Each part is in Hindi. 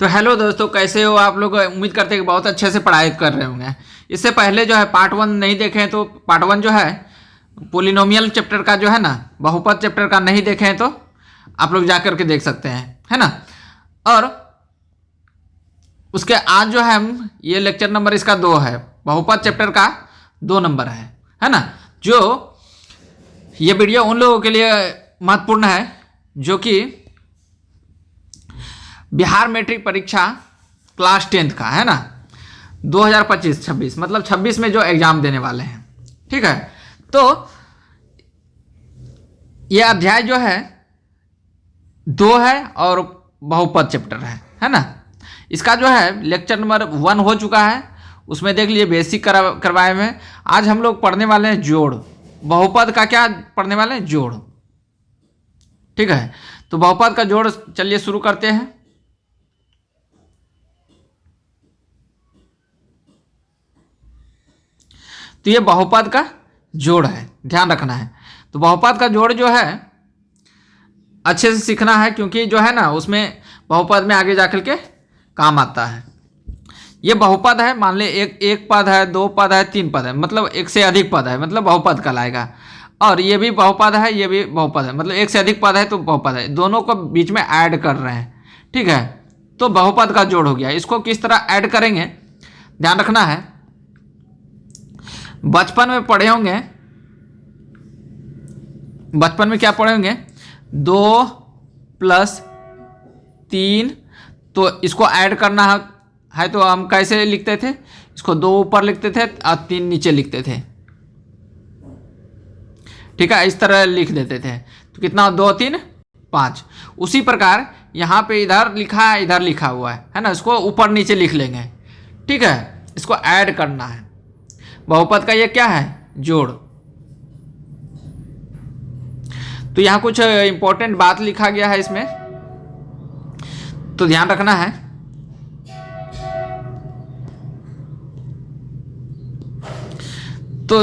तो हेलो दोस्तों, कैसे हो आप लोग। उम्मीद करते हैं कि बहुत अच्छे से पढ़ाई कर रहे होंगे। इससे पहले जो है पार्ट वन नहीं देखे हैं तो पार्ट वन जो है पोलिनोमियल चैप्टर का जो है ना, बहुपद चैप्टर का नहीं देखे हैं तो आप लोग जा करके देख सकते हैं, है ना। और उसके आज जो है हम ये लेक्चर नंबर इसका 2 है, बहुपद चैप्टर का 2 नंबर है ना। जो ये वीडियो उन लोगों के लिए महत्वपूर्ण है जो कि बिहार मैट्रिक परीक्षा क्लास 10th का है ना, 2025-26 मतलब 26 में जो एग्जाम देने वाले हैं। ठीक है, तो ये अध्याय जो है 2 है और बहुपद चैप्टर है ना। इसका जो है लेक्चर नंबर 1 हो चुका है, उसमें देख लीजिए बेसिक करवाए हुए हैं। आज हम लोग पढ़ने वाले हैं जोड़। बहुपद का क्या पढ़ने वाले हैं? जोड़। ठीक है, तो बहुपद का जोड़ चलिए शुरू करते हैं। तो ये बहुपद का जोड़ है, ध्यान रखना है। तो बहुपद का जोड़ जो है अच्छे से सीखना है, क्योंकि जो है ना उसमें बहुपद में आगे जाकर के काम आता है। ये बहुपद है, मान ले एक पद है, 2 पद है, 3 पद है, मतलब एक से अधिक पद है, मतलब बहुपद कहलाएगा। और ये भी बहुपद है, ये भी बहुपद है, मतलब एक से अधिक पद है तो बहुपद है। दोनों को बीच में ऐड कर रहे हैं, ठीक है, तो बहुपद का जोड़ हो गया। इसको किस तरह ऐड करेंगे ध्यान रखना है। बचपन में पढ़े होंगे, बचपन में क्या पढ़े होंगे, 2 + 3, तो इसको ऐड करना है तो हम कैसे लिखते थे? इसको 2 ऊपर लिखते थे और 3 नीचे लिखते थे। ठीक है, इस तरह लिख देते थे तो कितना, 2 3 5। उसी प्रकार यहाँ पे इधर लिखा है, इधर लिखा हुआ है ना, इसको ऊपर नीचे लिख लेंगे। ठीक है, इसको ऐड करना है। बहुपद का ये क्या है? जोड़। तो यहाँ कुछ इंपॉर्टेंट बात लिखा गया है इसमें, तो ध्यान रखना है। तो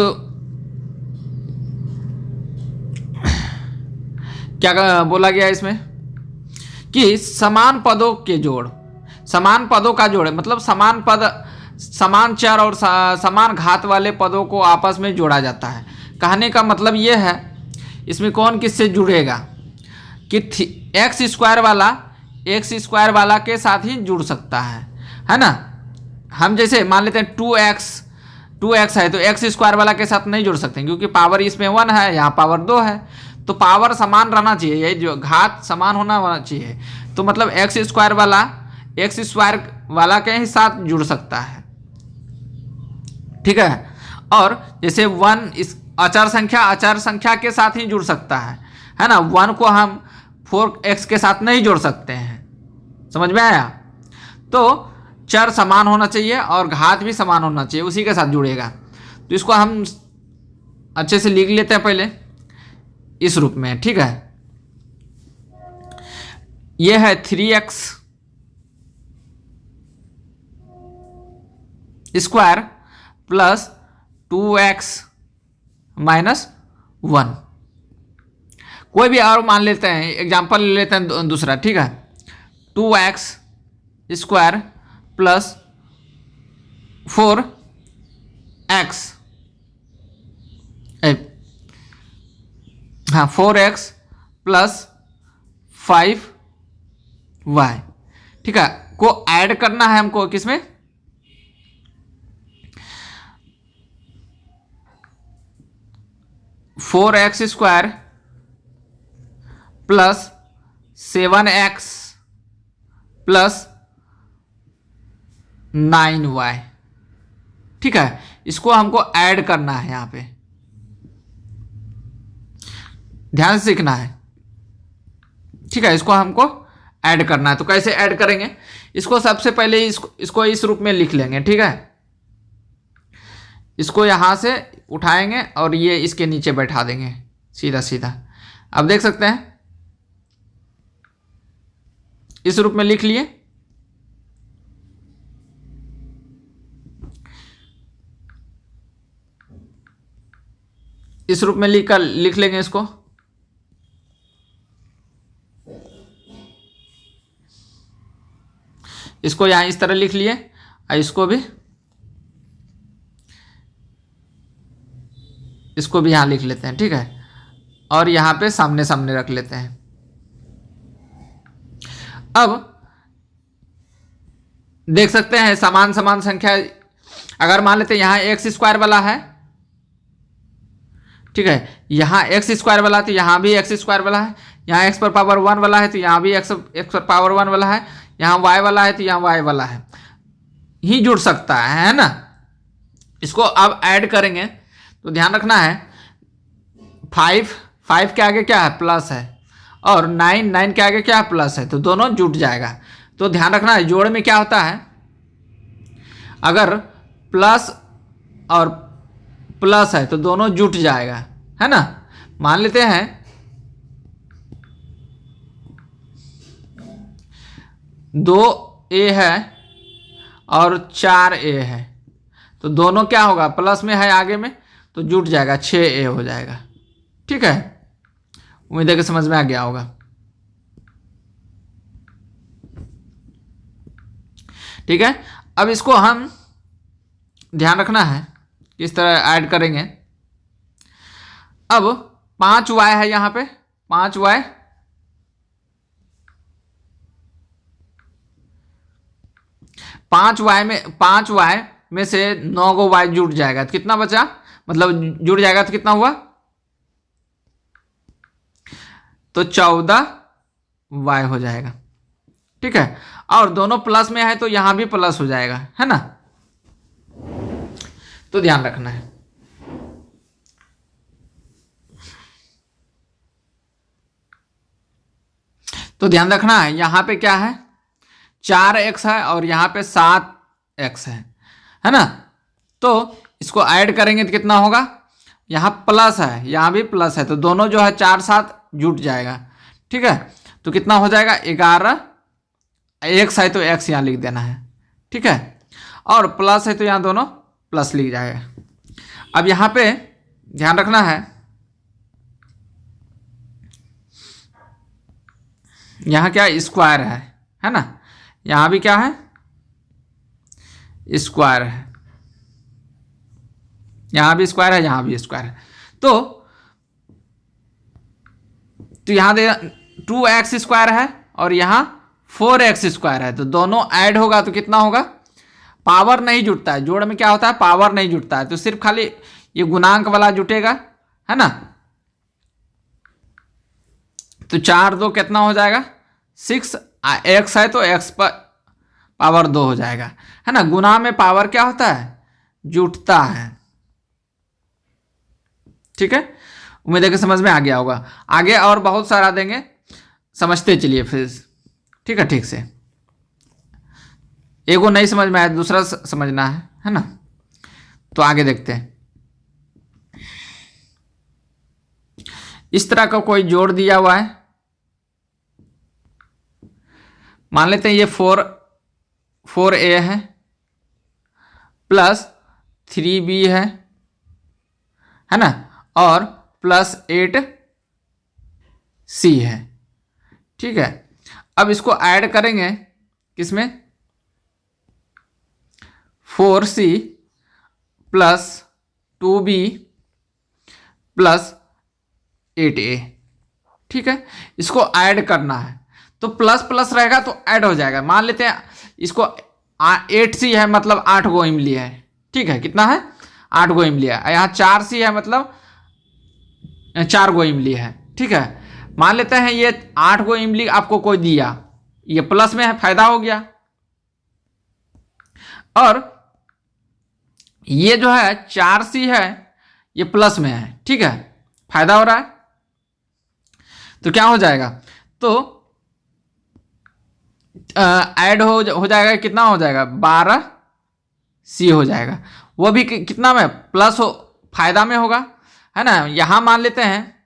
क्या बोला गया इसमें कि समान पदों के जोड़, समान पदों का जोड़ है, मतलब समान पद, समान चर और समान घात वाले पदों को आपस में जोड़ा जाता है। कहने का मतलब ये है, इसमें कौन किससे जुड़ेगा कि एक्स स्क्वायर वाला के साथ ही जुड़ सकता है ना। हम जैसे मान लेते हैं 2x है तो एक्स स्क्वायर वाला के साथ नहीं जुड़ सकते, क्योंकि पावर इसमें 1 है, यहाँ पावर 2 है, तो पावर समान रहना चाहिए, ये जो घात समान होना चाहिए। तो मतलब एक्स स्क्वायर वाला के ही साथ जुड़ सकता है। ठीक है, और जैसे 1 इस अचर संख्या के साथ ही जुड़ सकता है ना। 1 को हम 4x के साथ नहीं जोड़ सकते हैं, समझ में आया। तो चर समान होना चाहिए और घात भी समान होना चाहिए, उसी के साथ जुड़ेगा। तो इसको हम अच्छे से लिख लेते हैं पहले इस रूप में। ठीक है, यह है 3x स्क्वायर + 2x - 1। कोई भी और मान लेते हैं, एग्जाम्पल ले लेते हैं दूसरा। ठीक है, 2x स्क्वायर + 4x, हाँ 4x + 5y। ठीक है, को ऐड करना है हमको किसमें? 4x square + 7x + 9y। ठीक है, इसको हमको ऐड करना है, यहाँ पे ध्यान से सीखना है। ठीक है, इसको हमको ऐड करना है। तो कैसे ऐड करेंगे इसको? सबसे पहले इसको इस रूप में लिख लेंगे। ठीक है, इसको यहां से उठाएंगे और ये इसके नीचे बैठा देंगे सीधा सीधा। अब देख सकते हैं इस रूप में लिख लिए। इस रूप में लिख लेंगे इसको। इसको यहाँ इस तरह लिख लिए और इसको भी यहाँ लिख लेते हैं, ठीक है। और यहाँ पे सामने सामने रख लेते हैं। अब देख सकते हैं समान समान संख्या, अगर मान लेते हैं यहाँ एक्स स्क्वायर वाला है, ठीक है, यहाँ एक्स स्क्वायर वाला है तो यहाँ भी एक्स स्क्वायर वाला है, यहाँ एक्स पर पावर 1 वाला है तो यहाँ भी एक्स पर पावर 1 वाला है, यहाँ वाई वाला है तो यहाँ वाई वाला है, ही जुड़ सकता है ना। इसको अब ऐड करेंगे तो ध्यान रखना है 5 के आगे क्या है, प्लस है, और 9 के आगे क्या है, प्लस है, तो दोनों जुट जाएगा। तो ध्यान रखना है जोड़ में क्या होता है, अगर प्लस और प्लस है तो दोनों जुट जाएगा, है ना। मान लेते हैं 2a है और 4a है, तो दोनों क्या होगा, प्लस में है आगे में तो जुट जाएगा, 6a हो जाएगा, ठीक है। उम्मीद है कि समझ में आ गया होगा। ठीक है, अब इसको हम ध्यान रखना है किस तरह ऐड करेंगे। अब 5y है यहाँ पे, 5y पांच वाई में से 9 गो y जुड़ जाएगा तो कितना बचा, मतलब जुड़ जाएगा तो कितना हुआ, तो 14y हो जाएगा, ठीक है। और दोनों प्लस में है तो यहां भी प्लस हो जाएगा, है ना। तो ध्यान रखना है। तो ध्यान रखना है यहां पे क्या है, 4x है और यहां पे 7x है ना। तो इसको ऐड करेंगे तो कितना होगा, यहां प्लस है यहां भी प्लस है, तो दोनों जो है 4 7 जुट जाएगा, ठीक है। तो कितना हो जाएगा 11, x है तो x यहाँ लिख देना है, ठीक है। और प्लस है तो यहाँ दोनों प्लस लिख जाएगा। अब यहाँ पे ध्यान रखना है, यहाँ क्या स्क्वायर है ना, यहाँ भी क्या है, स्क्वायर है, यहाँ भी स्क्वायर है, यहाँ भी स्क्वायर है। तो यहाँ दे 2x स्क्वायर है और यहाँ 4x स्क्वायर है, तो दोनों ऐड होगा तो कितना होगा, पावर नहीं जुटता है, जोड़ में क्या होता है पावर नहीं जुटता है, तो सिर्फ खाली ये गुणांक वाला जुटेगा, है ना। तो 4 2 कितना हो जाएगा 6, x है तो x पर पावर 2 हो जाएगा, है ना। गुणा में पावर क्या होता है, जुटता है, ठीक है। उम्मीद है कि समझ में आ गया होगा। आगे और बहुत सारा देंगे, समझते चलिए फिर, ठीक है, ठीक से। एगो नहीं समझ में आया दूसरा समझना है ना। तो आगे देखते हैं। इस तरह का कोई जोड़ दिया हुआ है, मान लेते हैं ये 4a है प्लस 3b है ना, और प्लस 8c है, ठीक है। अब इसको ऐड करेंगे किसमें, 4c plus 2b plus 8a, ठीक है। इसको ऐड करना है तो प्लस प्लस रहेगा तो ऐड हो जाएगा। मान लेते हैं इसको 8c है मतलब 8 गो इमली है, ठीक है। कितना है 8 गो इमली है, यहाँ 4c है मतलब 4 गो इमली है, ठीक है। मान लेते हैं ये 8 गो इमली आपको कोई दिया, ये प्लस में है, फायदा हो गया। और ये जो है 4c है ये प्लस में है, ठीक है, फायदा हो रहा है। तो क्या हो जाएगा, तो ऐड हो जाएगा, कितना हो जाएगा 12c हो जाएगा, वो भी कितना में प्लस हो, फायदा में होगा, है ना। यहां मान लेते हैं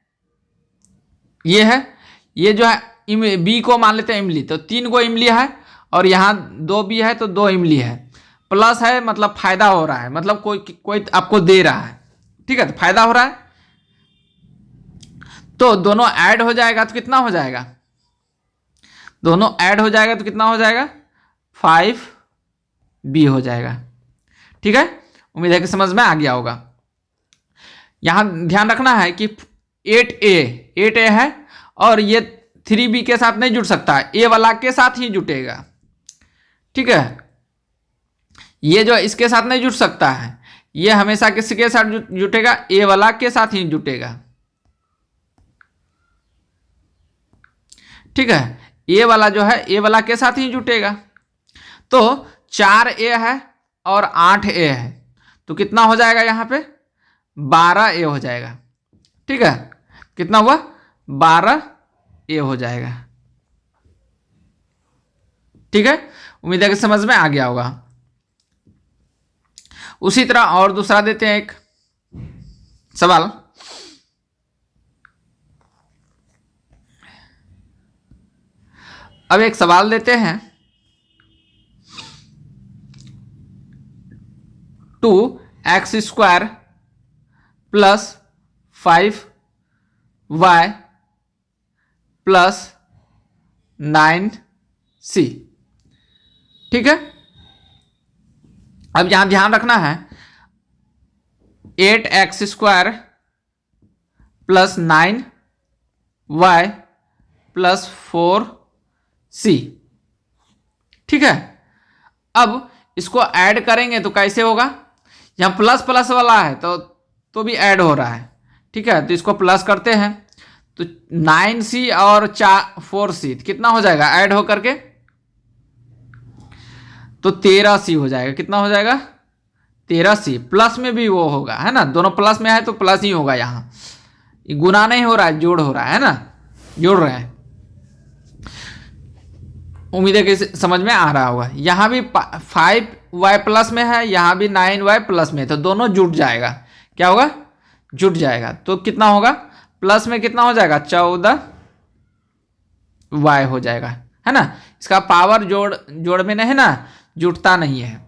ये है, ये जो है बी को मान लेते हैं इमली, तो 3 गो इमली है और यहाँ 2 बी है तो 2 इमली है, प्लस है मतलब फायदा हो रहा है, मतलब कोई आपको दे रहा है, ठीक है, तो फायदा हो रहा है। तो दोनों ऐड हो जाएगा तो कितना हो जाएगा, दोनों ऐड हो जाएगा तो कितना हो जाएगा 5b हो जाएगा। ठीक है, उम्मीद है कि समझ में आ गया होगा। यहां ध्यान रखना है कि 8a है और ये 3b के साथ नहीं जुड़ सकता, ए वाला के साथ ही जुटेगा। ठीक है, ये जो इसके साथ नहीं जुट सकता है, ये हमेशा किसके साथ जुटेगा, ए वाला के साथ ही जुटेगा। ठीक है, ए वाला जो है ए वाला के साथ ही जुटेगा। तो 4a है और 8a है, तो कितना हो जाएगा यहाँ पे 12a हो जाएगा। ठीक है, कितना हुआ 12a हो जाएगा। ठीक है, उम्मीद है कि समझ में आ गया होगा। उसी तरह और दूसरा देते हैं एक सवाल। अब एक सवाल देते हैं 2x² plus 5y plus 9c। ठीक है, अब यहां ध्यान रखना है 8x² plus 9y plus 4c। ठीक है, अब इसको ऐड करेंगे तो कैसे होगा, यहां प्लस प्लस वाला है तो भी ऐड हो रहा है। ठीक है, तो इसको प्लस करते हैं तो 9c और 4c कितना हो जाएगा ऐड हो करके, तो 13c हो जाएगा। कितना हो जाएगा 13c। प्लस में भी वो होगा, है ना, दोनों प्लस में है तो प्लस ही होगा। यहाँ गुना नहीं हो रहा है, जोड़ हो रहा है ना, जोड़ रहे हैं। उम्मीद है कि समझ में आ रहा होगा। यहाँ भी 5y प्लस में है, यहाँ भी 9y प्लस में, तो दोनों जुट जाएगा। क्या होगा, जुट जाएगा। तो कितना होगा, प्लस में कितना हो जाएगा 14y हो जाएगा, है ना। इसका पावर जोड़ में नहीं है ना, जुटता नहीं है।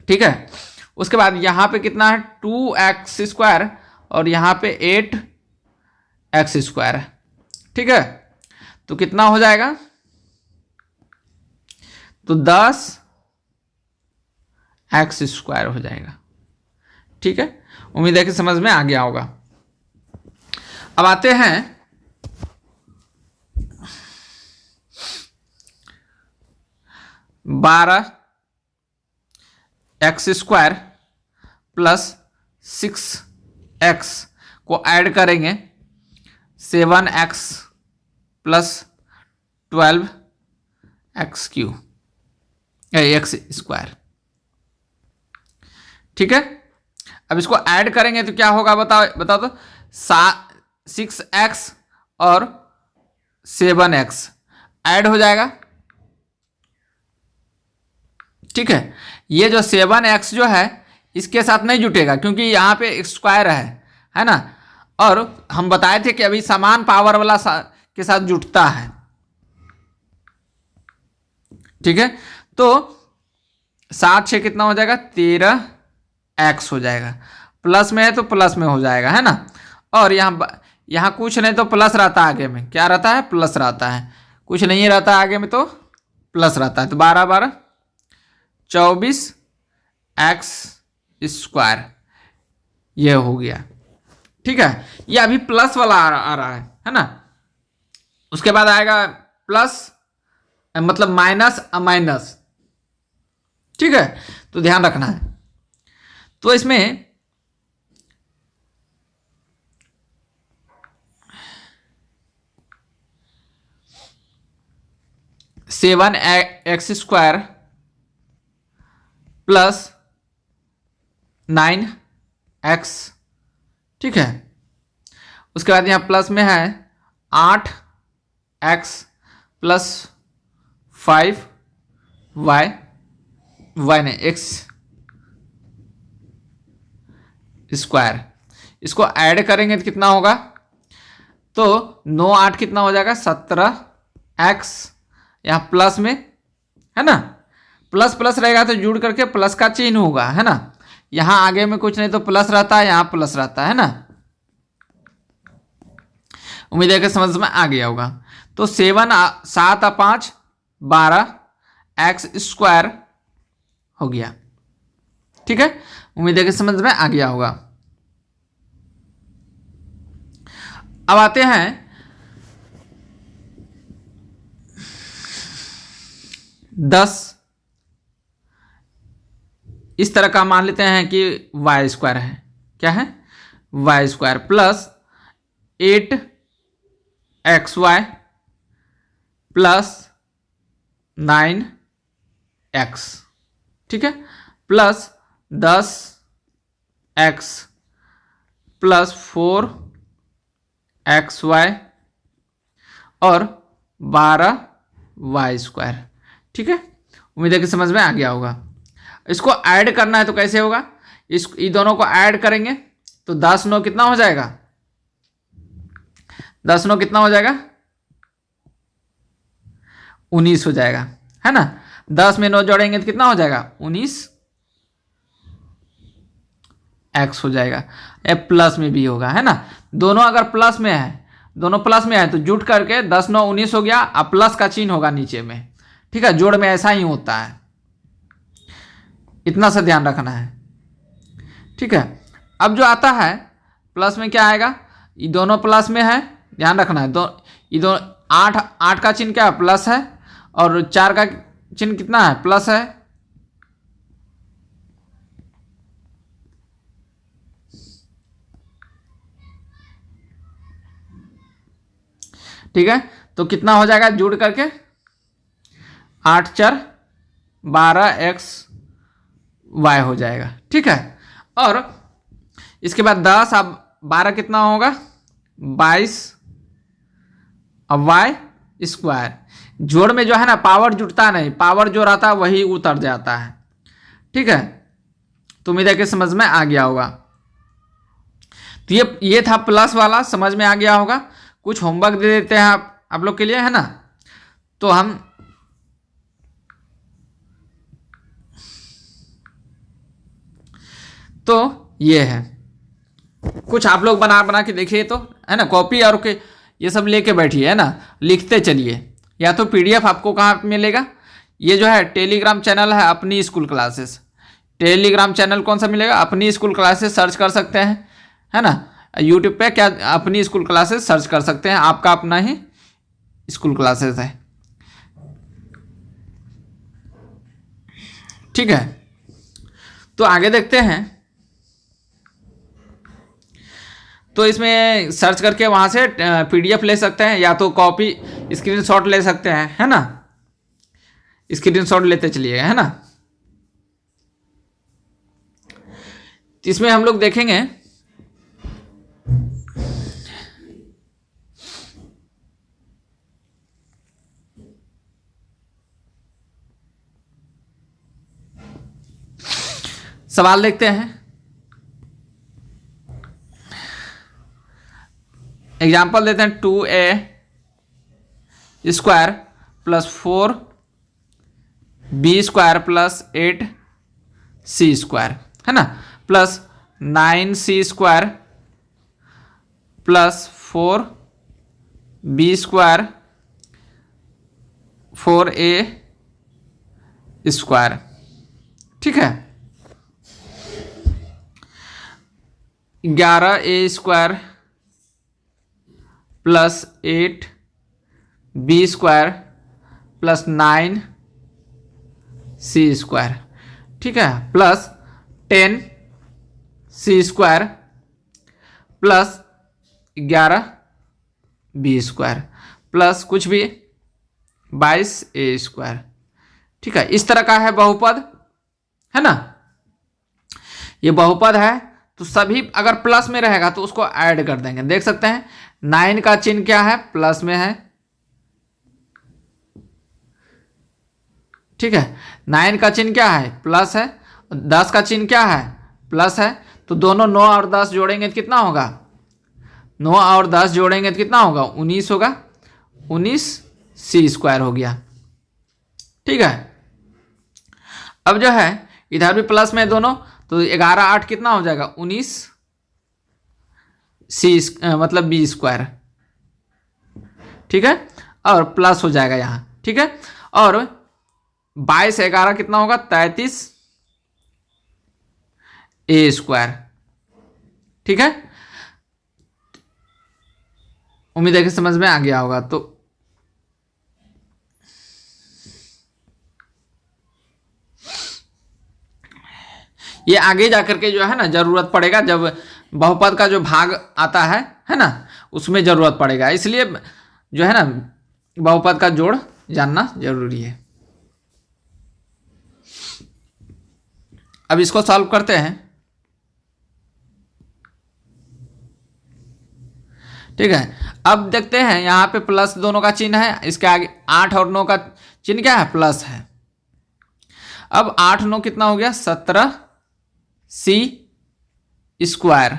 ठीक है, उसके बाद यहाँ पे कितना है 2x² और यहाँ पे 8x² है। ठीक है, तो कितना हो जाएगा, तो 10x² हो जाएगा। ठीक है, उम्मीद है कि समझ में आ गया होगा। अब आते हैं 12x² प्लस 6x को ऐड करेंगे 7x प्लस 12x² x²। ठीक है, अब इसको ऐड करेंगे तो क्या होगा बताओ तो 6x और 7x ऐड हो जाएगा। ठीक है, ये जो 7x जो है इसके साथ नहीं जुटेगा क्योंकि यहाँ पे स्क्वायर है ना, और हम बताए थे कि अभी समान पावर वाला के साथ जुटता है। ठीक है, तो 7 6 कितना हो जाएगा 13x हो जाएगा। प्लस में है तो प्लस में हो जाएगा, है ना। और यहाँ कुछ नहीं तो प्लस रहता है आगे में, क्या रहता है प्लस रहता है, कुछ नहीं रहता है आगे में तो प्लस रहता है। तो 12 12 24x², ये हो गया। ठीक है, ये अभी प्लस वाला आ रहा है ना। उसके बाद आएगा प्लस मतलब माइनस माइनस। ठीक है, तो ध्यान रखना है। तो इसमें सेवन x² प्लस 9x। ठीक है, उसके बाद यहाँ प्लस में है 8x प्लस 5y नहीं x²। इसको ऐड करेंगे तो कितना होगा, तो 9 8 कितना हो जाएगा 17x। यहाँ प्लस में है ना, प्लस प्लस रहेगा तो जुड़ करके प्लस का चिन्ह होगा, है ना। यहाँ आगे में कुछ नहीं तो प्लस रहता है, यहाँ प्लस रहता है ना। उम्मीद है कि समझ में आ गया होगा। तो 7 7 5 12 एक्स स्क्वायर हो गया। ठीक है, उम्मीद है कि समझ में आ गया होगा। अब आते हैं 10। इस तरह का मान लेते हैं कि वाई स्क्वायर है। क्या है? Y square plus 8xy plus 9x। ठीक है, प्लस 10x प्लस 4xy और 12y स्क्वायर। ठीक है, उम्मीद है कि समझ में आ गया होगा। इसको ऐड करना है तो कैसे होगा? इन दोनों को ऐड करेंगे तो 10 9 कितना हो जाएगा? 10 9 कितना हो जाएगा? 19 हो जाएगा, है ना। 10 में 9 जोड़ेंगे तो कितना हो जाएगा? 19x हो जाएगा। प्लस में भी होगा, है ना। दोनों अगर प्लस में है, दोनों प्लस में है तो जुट करके 10 9 19 हो गया। अब प्लस का चिन्ह होगा नीचे में। ठीक है, जोड़ में ऐसा ही होता है, इतना सा ध्यान रखना है। ठीक है, अब जो आता है प्लस में क्या आएगा? ये दोनों प्लस में है, ध्यान रखना है। ये दोनों 8 का चिन्ह क्या है? प्लस है। और 4 का चिन्ह कितना है? प्लस है। ठीक है, तो कितना हो जाएगा जुड़ करके? 8 4 12xy हो जाएगा। ठीक है, और इसके बाद 10 अब 12 कितना होगा? 22 अब वाई स्क्वायर। जोड़ में जो है ना पावर जुटता नहीं, पावर जो रहता है वही उतर जाता है। ठीक है, तो उम्मीद है कि समझ में आ गया होगा। तो ये था प्लस वाला, समझ में आ गया होगा। कुछ होमवर्क दे देते हैं आप लोग के लिए, है ना। तो हम तो ये है, कुछ आप लोग बना के देखिए तो, है ना। कॉपी और के ये सब लेके बैठिए, है ना, लिखते चलिए। या तो पीडीएफ आपको कहाँ मिलेगा? ये जो है टेलीग्राम चैनल है अपनी स्कूल क्लासेस। टेलीग्राम चैनल कौन सा मिलेगा? अपनी स्कूल क्लासेस सर्च कर सकते हैं, है ना। यूट्यूब पे क्या अपनी स्कूल क्लासेस सर्च कर सकते हैं, आपका अपना ही स्कूल क्लासेस है। ठीक है, तो आगे देखते हैं। तो इसमें सर्च करके वहाँ से पीडीएफ ले सकते हैं, या तो कॉपी स्क्रीनशॉट ले सकते हैं, है ना। स्क्रीनशॉट लेते चलिए, है ना। इसमें हम लोग देखेंगे सवाल देखते हैं। एग्जाम्पल देते हैं 2a square plus 4b square plus 8c square, है ना, plus 9c square plus 4b square 4a square. ठीक है, 11a square plus 8b square plus 9c square. ठीक है, plus 10c square plus 11b square plus कुछ भी 22a स्क्वायर। ठीक है, इस तरह का है बहुपद, है ना। ये बहुपद है तो सभी अगर प्लस में रहेगा तो उसको ऐड कर देंगे। देख सकते हैं 9 का चिन्ह क्या है? प्लस में है। ठीक है, 9 का चिन्ह क्या है? प्लस है। 10 का चिन्ह क्या है? प्लस है। तो दोनों 9 और 10 जोड़ेंगे तो कितना होगा? 9 और 10 जोड़ेंगे तो कितना होगा? 19 होगा। 19c स्क्वायर हो गया। ठीक है, अब जो है इधर भी प्लस में दोनों, तो 11 8 कितना हो जाएगा? 19c मतलब b स्क्वायर। ठीक है, और प्लस हो जाएगा यहाँ। ठीक है, और 22 11 कितना होगा 33a²। ठीक है, उम्मीद है कि समझ में आ गया होगा। तो ये आगे जाकर के जो है ना जरूरत पड़ेगा, जब बहुपद का जो भाग आता है ना, उसमें जरूरत पड़ेगा। इसलिए जो है ना बहुपद का जोड़ जानना जरूरी है। अब इसको सॉल्व करते हैं। ठीक है, अब देखते हैं यहाँ पे प्लस दोनों का चिन्ह है, इसके आगे 8 और 9 का चिन्ह क्या है, प्लस है। अब 8 9 कितना हो गया 17c²।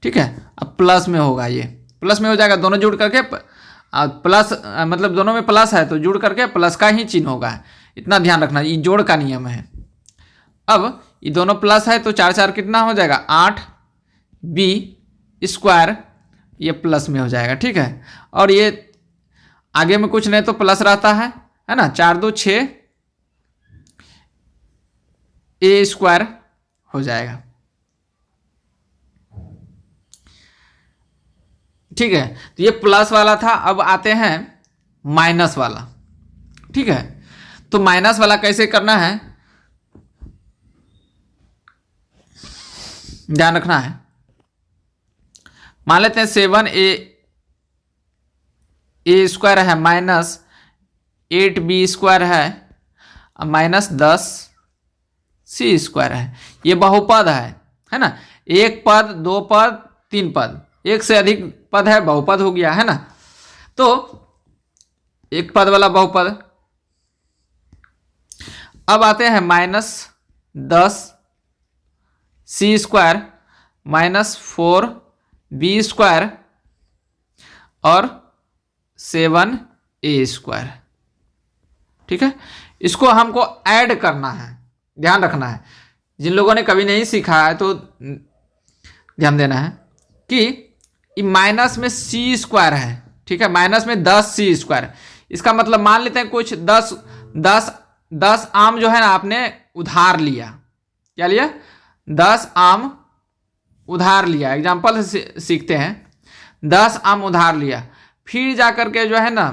ठीक है, अब प्लस में होगा, ये प्लस में हो जाएगा, दोनों जुड़ करके प्लस, मतलब दोनों में प्लस है तो जुड़ करके प्लस का ही चिन्ह होगा। इतना ध्यान रखना, ये जोड़ का नियम है। अब ये दोनों प्लस है तो 4 4 कितना हो जाएगा 8b², ये प्लस में हो जाएगा। ठीक है, और ये आगे में कुछ नहीं तो प्लस रहता है ना, 4 2 6a² हो जाएगा। ठीक है, तो ये प्लस वाला था। अब आते हैं माइनस वाला। ठीक है, तो माइनस वाला कैसे करना है ध्यान रखना है। मान लेते हैं 7a² है माइनस 8b² है माइनस 10c² है। ये बहुपद है ना, एक पद, दो पद, तीन पद, एक से अधिक पद है, बहुपद हो गया है ना। तो एक पद वाला बहुपद। अब आते हैं माइनस 10c² माइनस 4b² और 7a²। ठीक है, इसको हमको ऐड करना है, ध्यान रखना है। जिन लोगों ने कभी नहीं सीखा है तो ध्यान देना है कि माइनस में c² है। ठीक है, माइनस में 10c²। इसका मतलब मान लेते हैं कुछ 10 आम जो है ना आपने उधार लिया। क्या लिया, 10 आम उधार लिया। एग्जाम्पल से सीखते हैं, 10 आम उधार लिया, फिर जाकर के जो है ना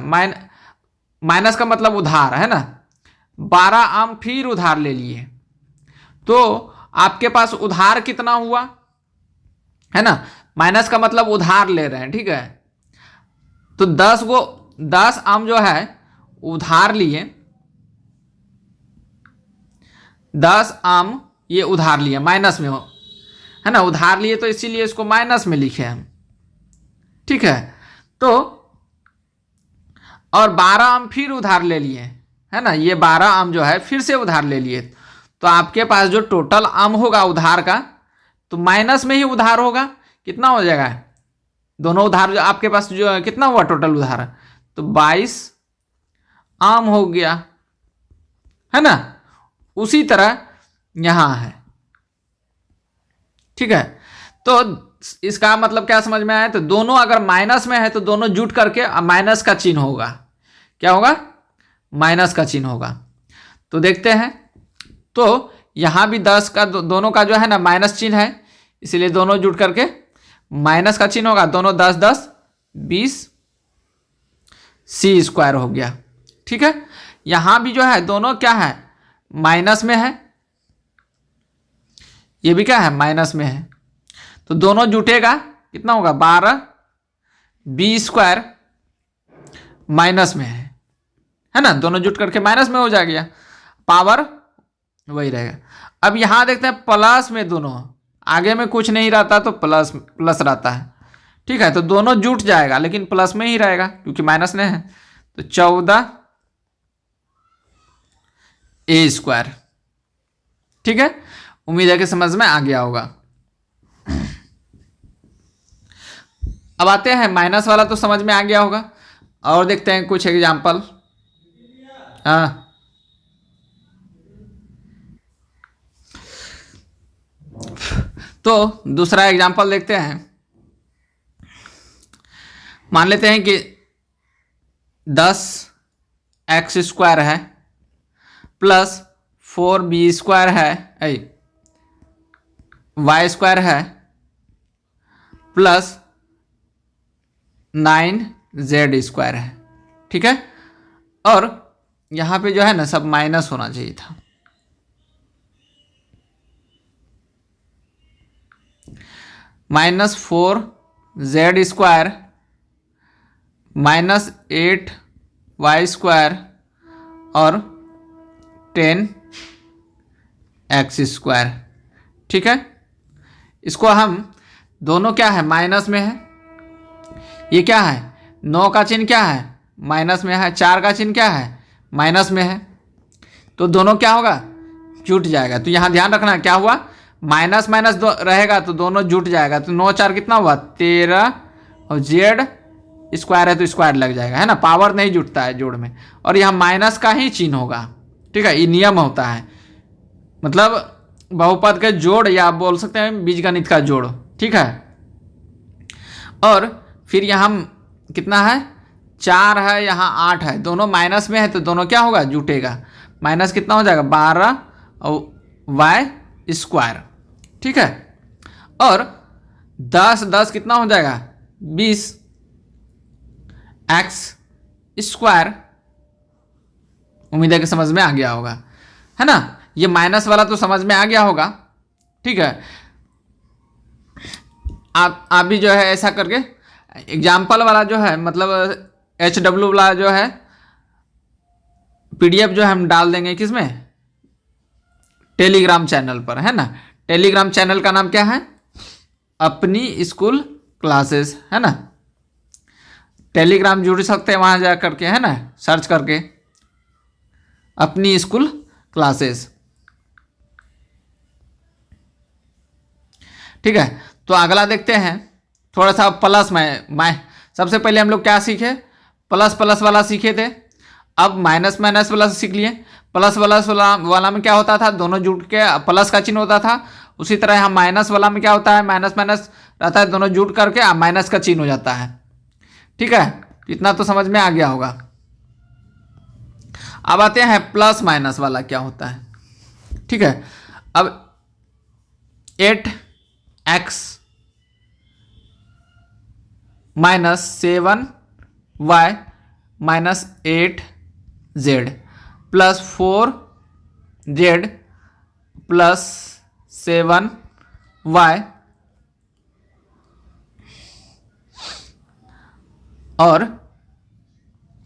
माइनस का मतलब उधार है ना, 12 आम फिर उधार ले लिए, तो आपके पास उधार कितना हुआ है ना, माइनस का मतलब उधार ले रहे हैं। ठीक है, तो 10 आम जो है उधार लिए, 10 आम ये उधार लिए, माइनस में हो है ना, उधार लिए तो इसीलिए इसको माइनस में लिखे हम। ठीक है, तो और 12 आम फिर उधार ले लिए है ना, ये 12 आम जो है फिर से उधार ले लिए, तो आपके पास जो टोटल आम होगा उधार का, तो माइनस में ही उधार होगा। कितना हो जाएगा, दोनों उधार जो आपके पास जो कितना हुआ टोटल उधार, तो 22 आम हो गया है ना। उसी तरह यहां है। ठीक है, तो इसका मतलब क्या समझ में आया, तो दोनों अगर माइनस में है तो दोनों जुट करके माइनस का चिन्ह होगा। क्या होगा, माइनस का चिन्ह होगा। तो देखते हैं, तो यहां भी 10 का दोनों का जो है ना माइनस चिन्ह है, इसलिए दोनों जुट करके माइनस का चिन्ह होगा। दोनों 10 10 20c² हो गया। ठीक है, यहां भी जो है दोनों क्या है, माइनस में है, ये भी क्या है, माइनस में है, तो दोनों जुटेगा कितना होगा, 12b² माइनस में है ना, दोनों जुट करके माइनस में हो जाएगा, पावर वही रहेगा। अब यहां देखते हैं प्लस में, दोनों आगे में कुछ नहीं रहता तो प्लस रहता है। ठीक है, तो दोनों जुट जाएगा लेकिन प्लस में ही रहेगा क्योंकि माइनस में है, तो 14a²। ठीक है, उम्मीद है कि समझ में आ गया होगा। अब आते हैं माइनस वाला, तो समझ में आ गया होगा, और देखते हैं कुछ एग्जाम्पल। हाँ, तो दूसरा एग्जाम्पल देखते हैं। मान लेते हैं कि 10 एक्स स्क्वायर है प्लस 4b² है वाई स्क्वायर है प्लस 9z² है। ठीक है, और यहां पे जो है ना सब माइनस होना चाहिए था। -4z² -8y² और 10x²। ठीक है, इसको हम दोनों क्या है माइनस में है, ये क्या है 9 का चिन्ह क्या है माइनस में है, 4 का चिन्ह क्या है माइनस में है, तो दोनों क्या होगा जुट जाएगा। तो यहाँ ध्यान रखना क्या हुआ, माइनस माइनस रहेगा तो दोनों जुट जाएगा। तो 9 4 कितना हुआ 13 और z स्क्वायर है तो स्क्वायर लग जाएगा, है ना, पावर नहीं जुटता है जोड़ में, और यहाँ माइनस का ही चिन्ह होगा। ठीक है, ये नियम होता है, मतलब बहुपद के जोड़ या आप बोल सकते हैं बीजगणित का जोड़। ठीक है, और फिर यहाँ कितना है 4 है, यहाँ 8 है, दोनों माइनस में है तो दोनों क्या होगा जुटेगा। माइनस कितना हो जाएगा 12 और y²। ठीक है, और 10 10 कितना हो जाएगा 20x²। उम्मीद है कि समझ में आ गया होगा, है ना, ये माइनस वाला तो समझ में आ गया होगा। ठीक है, आप भी जो है ऐसा करके एग्जाम्पल वाला जो है मतलब HW वाला जो है PDF जो है हम डाल देंगे किसमें, टेलीग्राम चैनल पर, है ना। टेलीग्राम चैनल का नाम क्या है, अपनी स्कूल क्लासेस, है ना। टेलीग्राम जुड़ सकते हैं वहां जा करके, है ना, सर्च करके अपनी स्कूल क्लासेस। ठीक है, तो अगला देखते हैं थोड़ा सा प्लस में सबसे पहले हम लोग क्या सीखे, प्लस प्लस वाला सीखे थे, अब माइनस माइनस वाला सीख लिए। प्लस वाला में क्या होता था, दोनों जुट के प्लस का चिन्ह होता था। उसी तरह यहाँ माइनस वाला में क्या होता है, माइनस माइनस रहता है, दोनों जुट करके माइनस का चिन्ह हो जाता है। ठीक है, इतना तो समझ में आ गया होगा। अब आते हैं प्लस माइनस वाला क्या होता है। ठीक है, अब 8x -7y -8z plus 4z plus 7y और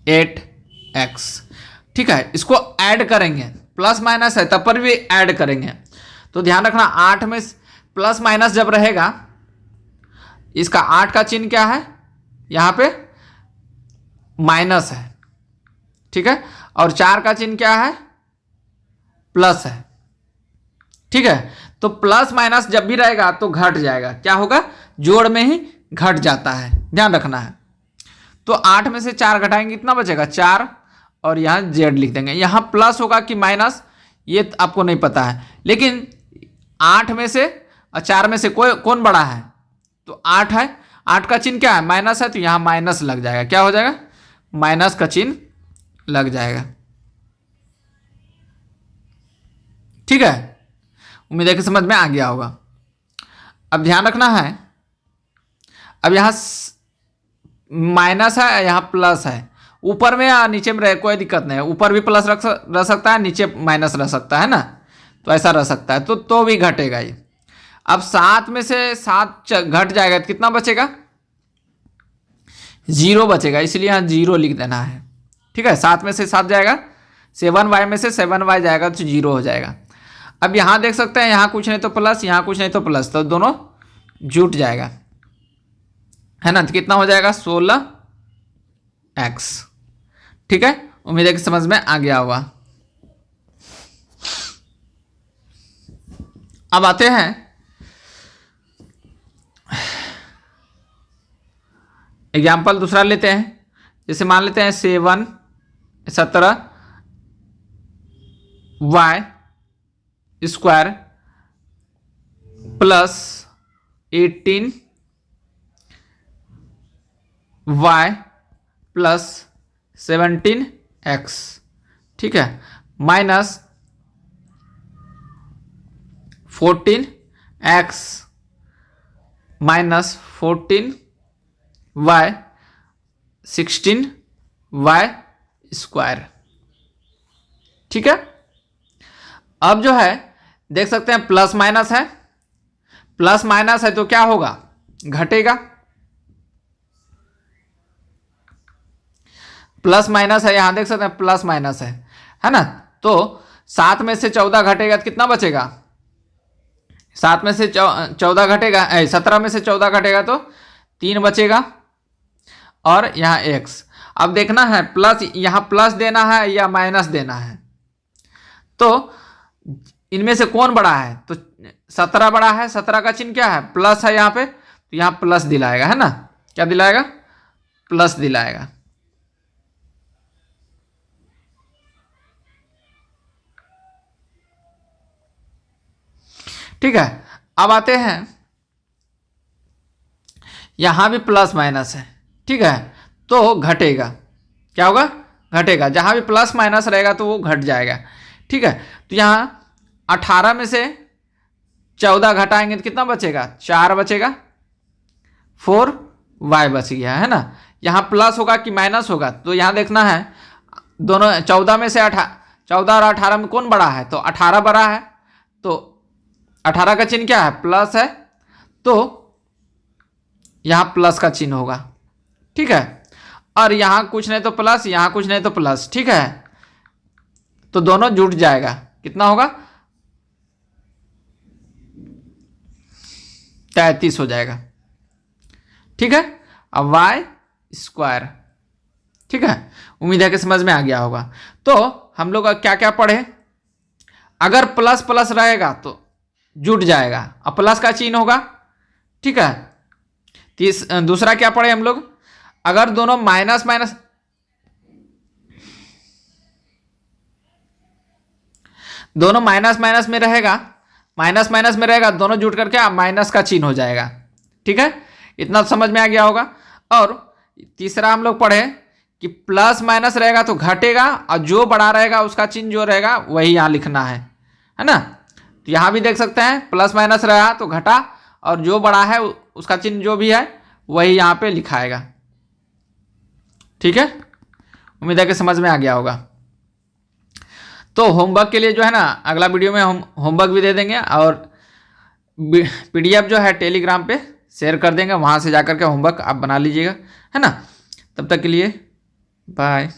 8x। ठीक है, इसको ऐड करेंगे, प्लस माइनस है तब पर भी ऐड करेंगे। तो ध्यान रखना 8 में प्लस माइनस जब रहेगा, इसका 8 का चिन्ह क्या है, यहाँ पे माइनस है। ठीक है, और 4 का चिन्ह क्या है प्लस है। ठीक है, तो प्लस माइनस जब भी रहेगा तो घट जाएगा, क्या होगा जोड़ में ही घट जाता है, ध्यान रखना है। तो 8 में से 4 घटाएंगे कितना बचेगा 4, और यहाँ z लिख देंगे। यहाँ प्लस होगा कि माइनस ये आपको नहीं पता है, लेकिन 8 में से और 4 में से कौन बड़ा है, तो 8 है, 8 का चिन्ह क्या है माइनस है, तो यहाँ माइनस लग जाएगा, क्या हो जाएगा माइनस का चिन्ह लग जाएगा। ठीक है, उम्मीद है कि समझ में आ गया होगा। अब ध्यान रखना है, अब यहाँ माइनस है यहाँ प्लस है, ऊपर में या नीचे में रहे कोई दिक्कत नहीं है, ऊपर भी प्लस रह सकता है, नीचे माइनस रह सकता है ना, तो ऐसा रह सकता है, तो भी घटेगा ये। अब 7 में से 7 घट जाएगा तो कितना बचेगा 0 बचेगा, इसलिए यहाँ 0 लिख देना है। ठीक है, 7 में से 7 जाएगा, 7y में से 7y जाएगा तो 0 हो जाएगा। अब यहाँ देख सकते हैं, यहाँ कुछ नहीं तो प्लस, यहाँ कुछ नहीं तो प्लस, तो दोनों जुट जाएगा, है ना, तो कितना हो जाएगा 16x। ठीक है, उम्मीद है कि समझ में आ गया होगा। अब आते हैं एग्जाम्पल दूसरा लेते हैं, जैसे मान लेते हैं 7 17y square plus 18y plus 17 x, ठीक है, minus 14x minus 14y 16y square, ठीक है। अब जो है देख सकते हैं प्लस माइनस है, प्लस माइनस है तो क्या होगा, घटेगा। प्लस माइनस है, यहां देख सकते हैं प्लस माइनस है ना। तो 7 में से 14 घटेगा तो कितना बचेगा, 7 में से 14 घटेगा, 17 में से 14 घटेगा तो 3 बचेगा, और यहाँ x। अब देखना है प्लस, यहाँ प्लस देना है या माइनस देना है, तो इनमें से कौन बड़ा है, तो 17 बड़ा है, 17 का चिन्ह क्या है, प्लस है यहाँ पे, तो यहाँ प्लस दिलाएगा, है ना, क्या दिलाएगा, प्लस दिलाएगा। ठीक है, अब आते हैं, यहां भी प्लस माइनस है, ठीक है, तो घटेगा, क्या होगा, घटेगा, जहां भी प्लस माइनस रहेगा तो वो घट जाएगा, ठीक है। तो यहां 18 में से 14 घटाएंगे तो कितना बचेगा, 4 बचेगा, 4y बच गया, है ना। यहां प्लस होगा कि माइनस होगा, तो यहां देखना है दोनों, 14 में से 14 और 18 में कौन बड़ा है, तो 18 बड़ा है, तो 18 का चिन्ह क्या है, प्लस है, तो यहां प्लस का चिन्ह होगा, ठीक है। और यहां कुछ नहीं तो प्लस, यहां कुछ नहीं तो प्लस, ठीक है, तो दोनों जुड़ जाएगा, कितना होगा, 33 हो जाएगा, ठीक है। अब y स्क्वायर, ठीक है, उम्मीद है कि समझ में आ गया होगा। तो हम लोग क्या क्या पढ़े, अगर प्लस प्लस रहेगा तो जुट जाएगा, अब प्लस का चिन्ह होगा, ठीक है। दूसरा क्या पढ़े हम लोग, अगर दोनों माइनस माइनस, दोनों माइनस माइनस में रहेगा, माइनस माइनस में रहेगा, दोनों जुट करके माइनस का चिन्ह हो जाएगा, ठीक है, इतना समझ में आ गया होगा। और तीसरा हम लोग पढ़े कि प्लस माइनस रहेगा तो घटेगा, और जो बड़ा रहेगा उसका चिन्ह जो रहेगा वही यहाँ लिखना है ना। तो यहाँ भी देख सकते हैं प्लस माइनस रहा तो घटा, और जो बड़ा है उसका चिन्ह जो भी है वही यहाँ पे लिखाएगा, ठीक है। उम्मीद है कि समझ में आ गया होगा। तो होमवर्क के लिए जो है ना, अगला वीडियो में हम होमवर्क भी दे देंगे, और पीडीएफ जो है टेलीग्राम पे शेयर कर देंगे, वहाँ से जाकर के होमवर्क आप बना लीजिएगा, है ना। तब तक के लिए बाय।